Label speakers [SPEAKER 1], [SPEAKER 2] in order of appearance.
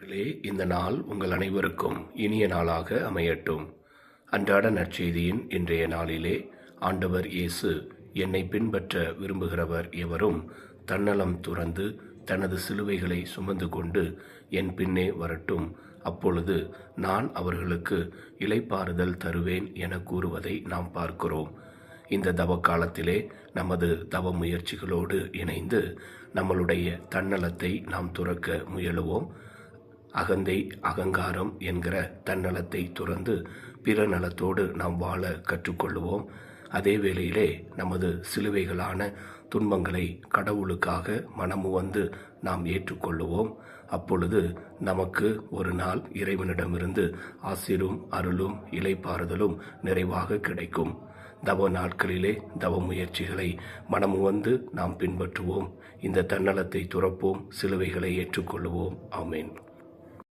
[SPEAKER 1] பிள்ளைகளே, இந்த நாள் உங்கள் அனைவருக்கும் இனிய நாளாக அமையட்டும். அன்றாட நற்செய்தியின் இன்றைய நாளிலே ஆண்டவர் இயேசு, என்னை பின்பற்ற விரும்புகிறவர் எவரும் தன்னலம் துறந்து தனது சிலுவைகளை சுமந்து கொண்டு என் பின்னே வரட்டும், அப்பொழுது நான் அவர்களுக்கு இளைப்பாறுதல் தருவேன் என கூறுவதை நாம் பார்க்கிறோம். இந்த தவ காலத்திலே நமது தவ முயற்சிகளோடு இணைந்து நம்மளுடைய தன்னலத்தை நாம் துறக்க முயலுவோம். அகந்தை, அகங்காரம் என்கிற தன்னலத்தை துறந்து பிற நலத்தோடு நாம் வாழ கற்றுக்கொள்ளுவோம். அதே வேளையிலே நமது சிலுவைகளான துன்பங்களை கடவுளுக்காக மனமுவந்து நாம் ஏற்றுக்கொள்ளுவோம். அப்பொழுது நமக்கு ஒரு நாள் இறைவனிடமிருந்து ஆசீரும் அருளும் இளைப்பாறுதலும் நிறைவாக கிடைக்கும். தவ நாட்களிலே தவ முயற்சிகளை மனமுவந்து நாம் பின்பற்றுவோம். இந்த தன்னலத்தை துறப்போம், சிலுவைகளை ஏற்றுக்கொள்ளுவோம். ஆமேன்.